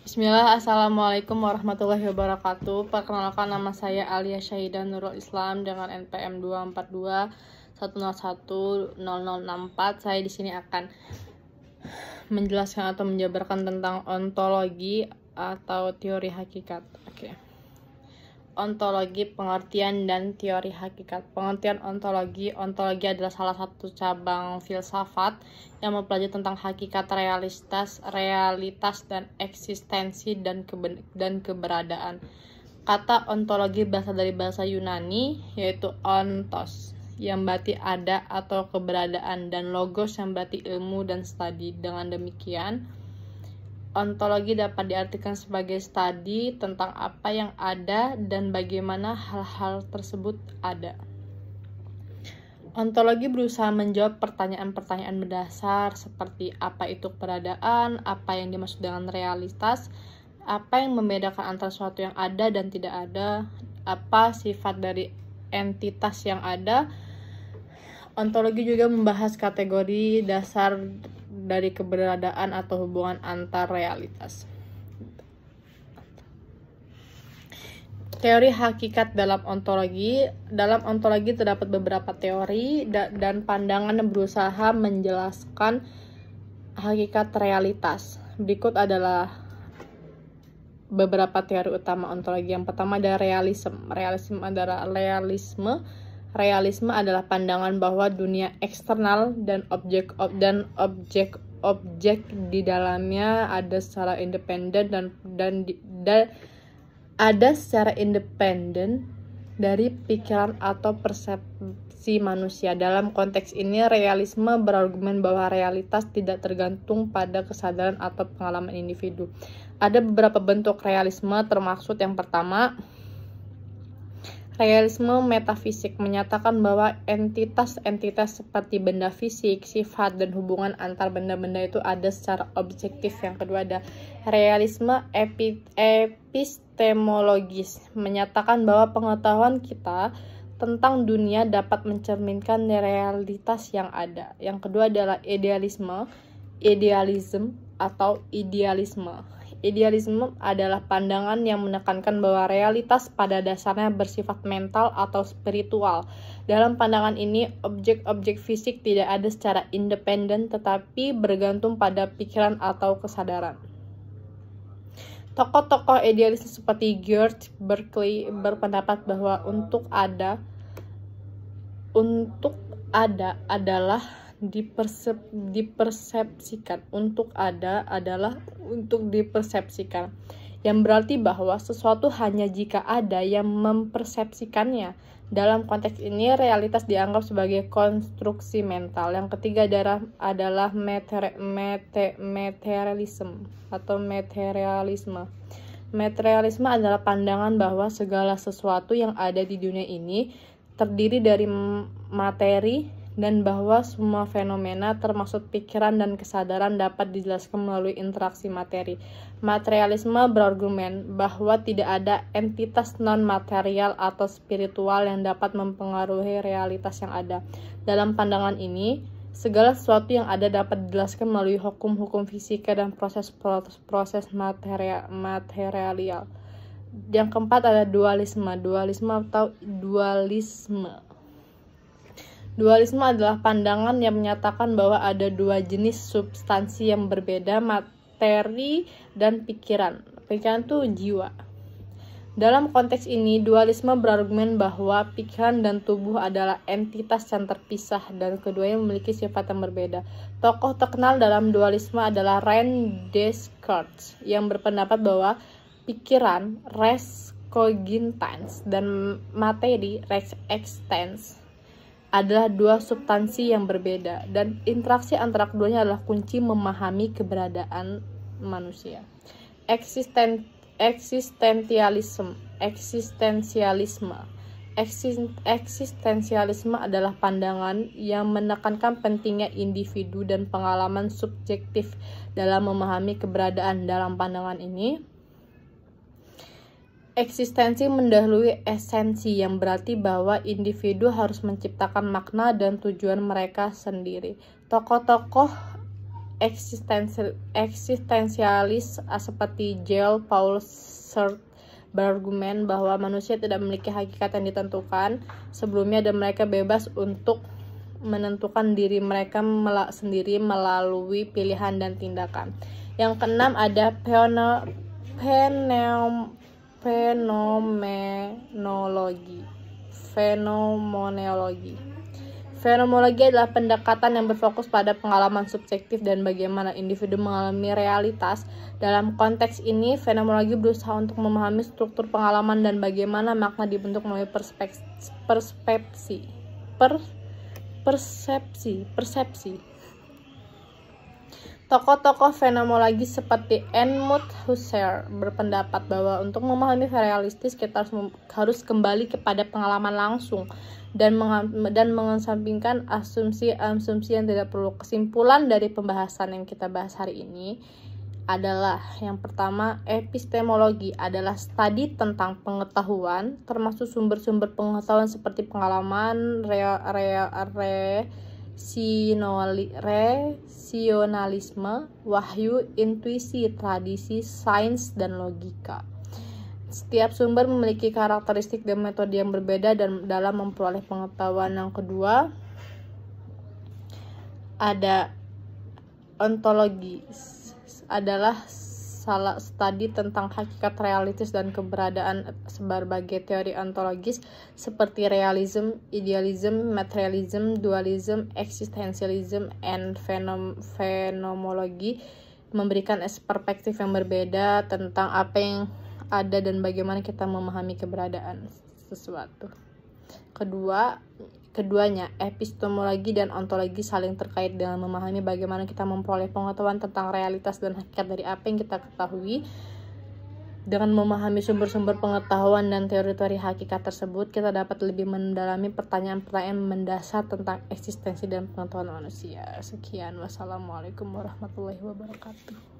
Bismillah, Assalamualaikum warahmatullahi wabarakatuh. Perkenalkan, nama saya Alia Syahidah Nurul Islam dengan NPM 242101064. Saya di sini akan menjelaskan atau menjabarkan tentang ontologi atau teori hakikat. Ontologi, pengertian dan teori hakikat. Pengertian ontologi adalah salah satu cabang filsafat yang mempelajari tentang hakikat, realitas dan eksistensi dan keberadaan. Kata ontologi berasal dari bahasa Yunani, yaitu ontos, yang berarti ada atau keberadaan, dan logos yang berarti ilmu dan studi. Dengan demikian, ontologi dapat diartikan sebagai studi tentang apa yang ada dan bagaimana hal-hal tersebut ada. Ontologi berusaha menjawab pertanyaan-pertanyaan mendasar seperti apa itu keberadaan, apa yang dimaksud dengan realitas, apa yang membedakan antara sesuatu yang ada dan tidak ada, apa sifat dari entitas yang ada. Ontologi juga membahas kategori dasar dari keberadaan atau hubungan antar realitas. Teori hakikat dalam ontologi. Dalam ontologi terdapat beberapa teori dan pandangan yang berusaha menjelaskan hakikat realitas. Berikut adalah beberapa teori utama ontologi. Yang pertama ada realisme. Realisme adalah pandangan bahwa dunia eksternal dan objek di dalamnya ada secara independen dari pikiran atau persepsi manusia. Dalam konteks ini, realisme berargumen bahwa realitas tidak tergantung pada kesadaran atau pengalaman individu. Ada beberapa bentuk realisme, termaksud yang pertama, realisme metafisik menyatakan bahwa entitas-entitas seperti benda fisik, sifat, dan hubungan antar benda-benda itu ada secara objektif. Yang kedua ada realisme epistemologis menyatakan bahwa pengetahuan kita tentang dunia dapat mencerminkan realitas yang ada. Yang kedua adalah idealisme atau idealisme. Idealisme adalah pandangan yang menekankan bahwa realitas pada dasarnya bersifat mental atau spiritual. Dalam pandangan ini, objek-objek fisik tidak ada secara independen tetapi bergantung pada pikiran atau kesadaran. Tokoh-tokoh idealis seperti George Berkeley berpendapat bahwa untuk ada adalah dipersepsikan. Untuk ada adalah untuk dipersepsikan, yang berarti bahwa sesuatu hanya jika ada yang mempersepsikannya. Dalam konteks ini, realitas dianggap sebagai konstruksi mental. Yang ketiga adalah materialisme. Materialisme adalah pandangan bahwa segala sesuatu yang ada di dunia ini terdiri dari materi dan bahwa semua fenomena termasuk pikiran dan kesadaran dapat dijelaskan melalui interaksi materi. Materialisme berargumen bahwa tidak ada entitas non-material atau spiritual yang dapat mempengaruhi realitas yang ada. Dalam pandangan ini, segala sesuatu yang ada dapat dijelaskan melalui hukum-hukum fisika dan proses material. Yang keempat ada dualisme atau dualisme. Dualisme adalah pandangan yang menyatakan bahwa ada dua jenis substansi yang berbeda, materi dan pikiran. Pikiran itu jiwa. Dalam konteks ini, dualisme berargumen bahwa pikiran dan tubuh adalah entitas yang terpisah dan keduanya memiliki sifat yang berbeda. Tokoh terkenal dalam dualisme adalah René Descartes yang berpendapat bahwa pikiran res cogitans dan materi res existens adalah dua substansi yang berbeda, dan interaksi antara keduanya adalah kunci memahami keberadaan manusia. Eksistensialisme adalah pandangan yang menekankan pentingnya individu dan pengalaman subjektif dalam memahami keberadaan. Dalam pandangan ini, eksistensi mendahului esensi, yang berarti bahwa individu harus menciptakan makna dan tujuan mereka sendiri. Tokoh-tokoh eksistensialis seperti Paul Sartre berargumen bahwa manusia tidak memiliki hakikat yang ditentukan sebelumnya dan mereka bebas untuk menentukan diri mereka sendiri melalui pilihan dan tindakan. Yang keenam ada fenomenologi. Fenomenologi adalah pendekatan yang berfokus pada pengalaman subjektif dan bagaimana individu mengalami realitas. Dalam konteks ini, fenomenologi berusaha untuk memahami struktur pengalaman dan bagaimana makna dibentuk melalui persepsi. Tokoh-tokoh fenomenologi seperti Edmund Husserl berpendapat bahwa untuk memahami realistis kita harus kembali kepada pengalaman langsung dan mengesampingkan asumsi-asumsi yang tidak perlu. Kesimpulan dari pembahasan yang kita bahas hari ini adalah yang pertama, epistemologi adalah studi tentang pengetahuan termasuk sumber-sumber pengetahuan seperti pengalaman, rasionalisme, wahyu, intuisi, tradisi, sains, dan logika. Setiap sumber memiliki karakteristik dan metode yang berbeda dalam memperoleh pengetahuan. Yang kedua, ada ontologi, adalah salah studi tentang hakikat realitas dan keberadaan berbagai teori ontologis seperti realism, idealism, materialism, dualism, existentialism, and fenomenologi memberikan perspektif yang berbeda tentang apa yang ada dan bagaimana kita memahami keberadaan sesuatu. Keduanya, epistemologi dan ontologi saling terkait dengan memahami bagaimana kita memperoleh pengetahuan tentang realitas dan hakikat dari apa yang kita ketahui. Dengan memahami sumber-sumber pengetahuan dan teori-teori hakikat tersebut, kita dapat lebih mendalami pertanyaan-pertanyaan mendasar tentang eksistensi dan pengetahuan manusia. Sekian, wassalamualaikum warahmatullahi wabarakatuh.